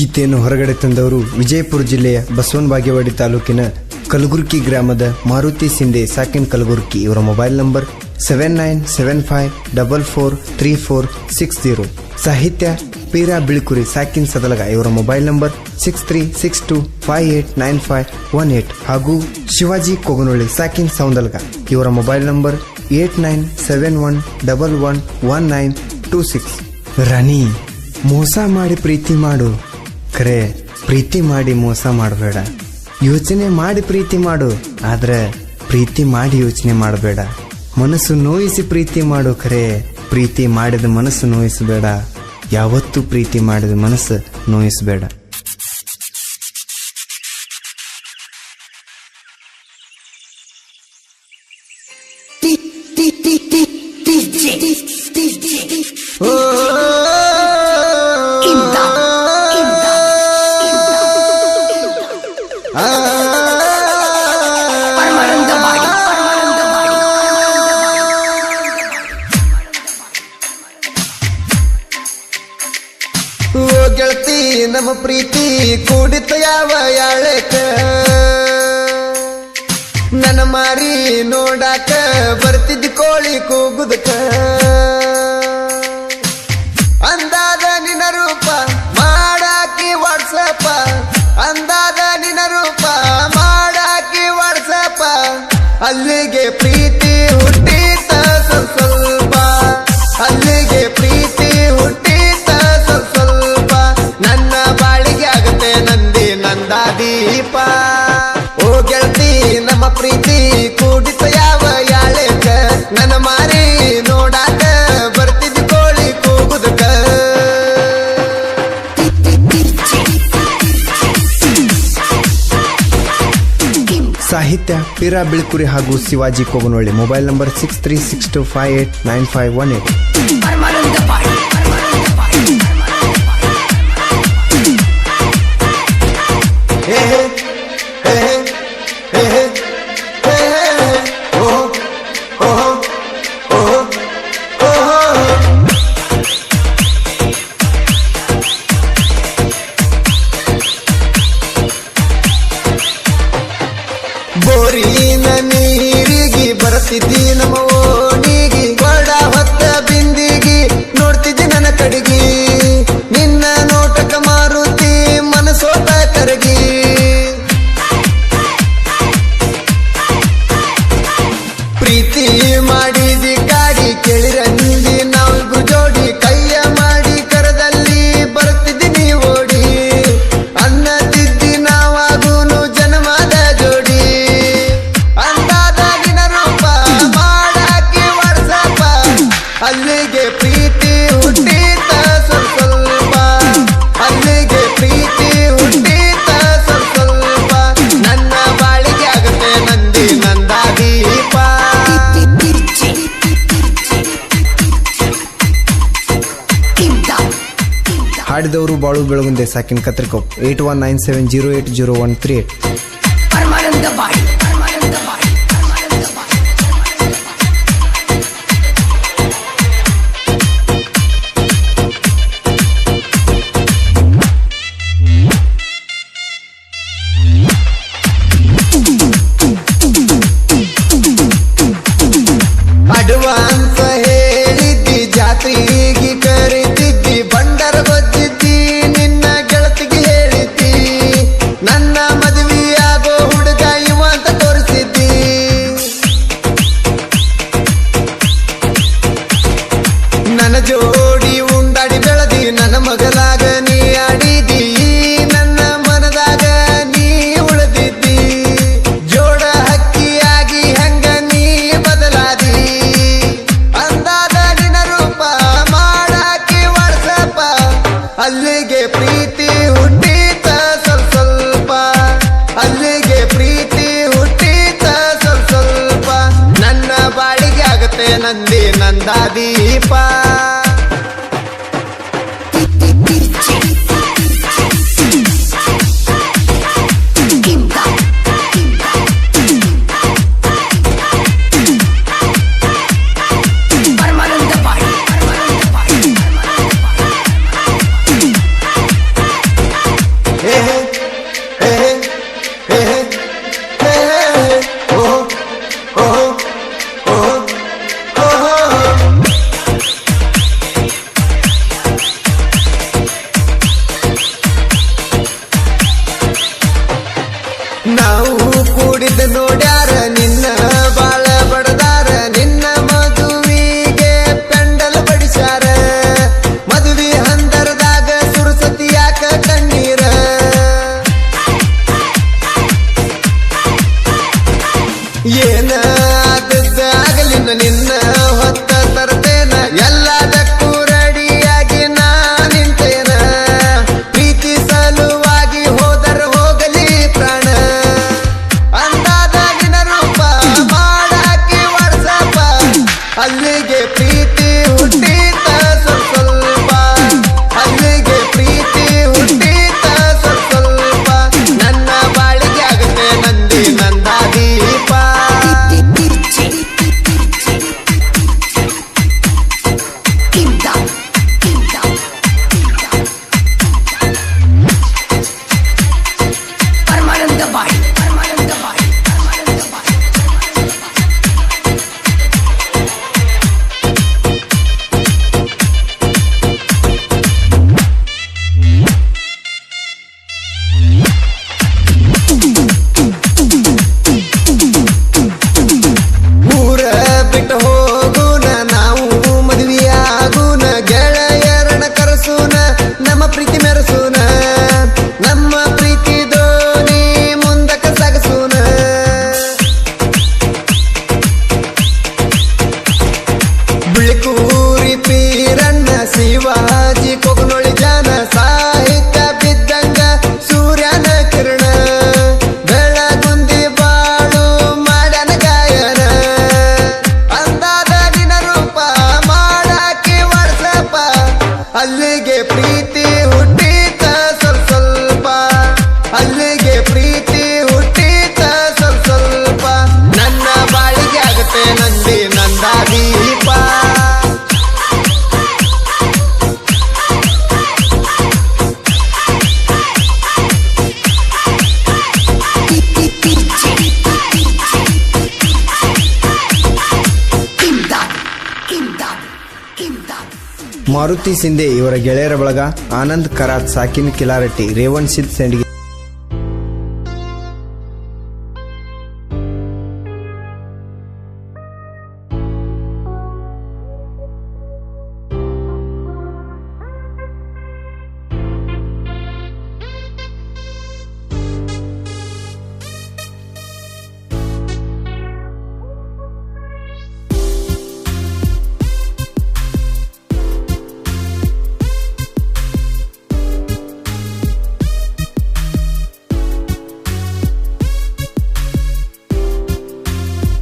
ಗೀತೆಯನ್ನು ಹೊರಗಡೆ ತಂದವರು ವಿಜಯಪುರ ಜಿಲ್ಲೆಯ ಬಸವನ ಬಾಗೇವಾಡಿ ತಾಲೂಕಿನ ಕಲಗುರ್ಕಿ ಗ್ರಾಮದ ಮಾರುತಿ ಸಿಂಧೆ ಸಾಕಿನ್ ಕಲಗುರ್ಕಿ. ಇವರ ಮೊಬೈಲ್ ನಂಬರ್ 7975443460. ಸಾಹಿತ್ಯ ಪೀರಾ ಬಿಳ್ಕುರಿ ಸಾಕಿನ್ ಸದಲಗ. ಇವರ ಮೊಬೈಲ್ ನಂಬರ್ 6362589518 ಹಾಗೂ ಶಿವಾಜಿ ಕೊಗನೊಳ್ಳಿ ಸಾಕಿನ್ ಸೌಂದಲ್ಗ. ಇವರ ಮೊಬೈಲ್ ನಂಬರ್ 8971111926. ರಾಣಿ, ಮೋಸ ಮಾಡಿ ಪ್ರೀತಿ ಮಾಡು, ಖರೆ ಪ್ರೀತಿ ಮಾಡಿ ಮೋಸ ಮಾಡಬೇಡ. ಯೋಚನೆ ಮಾಡಿ ಪ್ರೀತಿ ಮಾಡು, ಆದ್ರೆ ಪ್ರೀತಿ ಮಾಡಿ ಯೋಚನೆ ಮಾಡಬೇಡ. ಮನಸ್ಸು ನೋಯಿಸಿ ಪ್ರೀತಿ ಮಾಡು, ಖರೆ ಪ್ರೀತಿ ಮಾಡಿದ ಮನಸ್ಸು ನೋಯಿಸಬೇಡ. ಯಾವತ್ತೂ ಪ್ರೀತಿ ಮಾಡಿದ ಮನಸ್ಸು ನೋಯಿಸಬೇಡ. ಗೆಳತಿ ನಮ್ಮ ಪ್ರೀತಿ ಕೂಡಿತ ಯಾವ ಯಾಳಕ, ನನ್ನ ಮಾರಿ ನೋಡಾಕ ಬರ್ತಿದ್ದ ಕೋಳಿ ಕೂಗುದಕ. ಅಂದಾದ ನಿನ್ನ ರೂಪ ಮಾಡಾಕಿ ವಾಟ್ಸಪ್ಪ, ಅಂದಾದ ನಿನ್ನ ರೂಪ ಮಾಡಾಕಿ ವಾಟ್ಸಪ್ಪ. ಅಲ್ಲಿಗೆ ಪ್ರೀತಿ ಹುಟ್ಟಿತ ಸ್ವಲ್ಪ, ಅಲ್ಲಿಗೆ ಪ್ರೀತಿ ಹುಟ್ಟಿತ ಸ್ವಲ್ಪ. ನನ್ನ ಬಾಳಿಗೆ ಆಗತ್ತೆ ನಂದಿ ನಂದ ದೀಪ. ಓ ಗೆಳತಿ ನಮ್ಮ ಪ್ರೀತಿ ಕೂಡಿತ ಯಾವ ಯಾಳೆಕ, ನನ್ನ ಮಾರಿ ನೋಡಾಕ ಬರ್ತಿದ್ದ ಕೋಳಿ ಕೂಗುದಕ. ಸಾಹಿತ್ಯ ಪೀರಾ ಬಿಳ್ಕುರಿ ಹಾಗೂ ಶಿವಾಜಿ ಕೊಗನೊಳ್ಳಿ. Mobile number 6362589518. ಬೋರಿನ ನೀರಿಗೆ ಬರ್ತಿದ್ದಿ ನಮ್ಮ ಓಣಿಗಿ, ಕೊಡ ಹೊತ್ತ ಬಿಂದಿಗಿ ನೋಡ್ತಿದ್ದಿ ನನ್ನ ಕಡೆಗಿ. ನಿನ್ನ ನೋಟಕ ಮಾರುತಿ ಮನಸೋತ ಕರಗಿ. ಪ್ರೀತಿ ಮಾಡಿದಿಕ್ಕಾಗಿ ಕೇಳಿರಂದಿ ನಾವಿಬ್ರು ಜೋಡಿ, ಕೈಯ ಮಾಡಿ ಕರದಲ್ಲಿ ಬರ್ತಿದ್ದಿ ನೀ ಓಡಿ. ಅನ್ನತಿದ್ದಿ ನಾವಾಗೂನು ಜನ್ಮದ ಜೋಡಿ. ಅಂದಾದ ನಿನ್ನ ರೂಪ ಮಾಡಾಕಿ ವಾಟ್ಸಪ್ಪ, ಅಲ್ಲಿಗೆ ಪ್ರೀತಿ ಹುಟ್ಟಿತ ಸ್ವಲ್ಪ, ಅಲ್ಲಿಗೆ ಪ್ರೀತಿ ಹುಟ್ಟಿತ ಸ್ವಲ್ಪ. ನನ್ನ ಬಾಳಿಗೆ ಆಗತ್ತೆ ನಂದಿ ನಂದ ದೀಪ. ಹಾಡಿದವರು ಬಾಳು ಬೆಳಗುಂದೆ ಸಾಕಿನ್ ಕತ್ರಿಕೊಪ್. 8197080138. ಅಡ್ವಾನ್ಸ್ ಹೇಳಿದ್ದಿ, ಜಾತ್ರೆಗೆ ಕರೀತಿದ್ದಿ, ಬಂಡರ ಬಜ್ಜಿದ್ದಿ, ನಿನ್ನ ಗೆಳತಿಗೆ ಹೇಳಿದ್ದಿ. ನನ್ನ ಮದುವೆಯಾಗೋ ಹುಡುಗ ಇವ ಅಂತ ತೋರಿಸಿದ್ದಿ. ನನ್ನ ಜೋಡಿ ಉಂಡಾಡಿ ಬೆಳದಿ, ನನ್ನ ಮಗಲಾಗ ನೀ ಆಡಿದಿ, ನನ್ನ ಮನದಾಗ ನೀ ಉಳಿದಿದ್ದಿ. ಜೋಡ ಹಕ್ಕಿಯಾಗಿ ಹೆಂಗ ನೀ ಬದಲಾದಿ. ಅಂದಾದ ನಿನ್ನ ರೂಪ ಮಾಡಾಕಿ ವಾಟ್ಸಪ್ಪ, ಅಲ್ಲಿಗೆ ಪ್ರೀತಿ ಹುಟ್ಟಿತ ಸ್ವಲ್ಪ, ಅಲ್ಲಿಗೆ ಪ್ರೀತಿ ಹುಟ್ಟಿತ ಸ್ವಲ್ಪ. ನನ್ನ ಬಾಳಿಗೆ ಆಗತ್ತೆ ನಂದಿ ನಂದ ದೀಪ. ಮಾರುತಿ ಸಿಂಧೆ ಇವರ ಗೆಳೆಯರ ಬಳಗ, ಆನಂದ್ ಕರಾತ್, ಸಾಕಿನ್ ಕಿಲಾರಟ್ಟಿ, ರೇವಣ್ ಸಿದ್ ಸೆಂಡಿಗೆ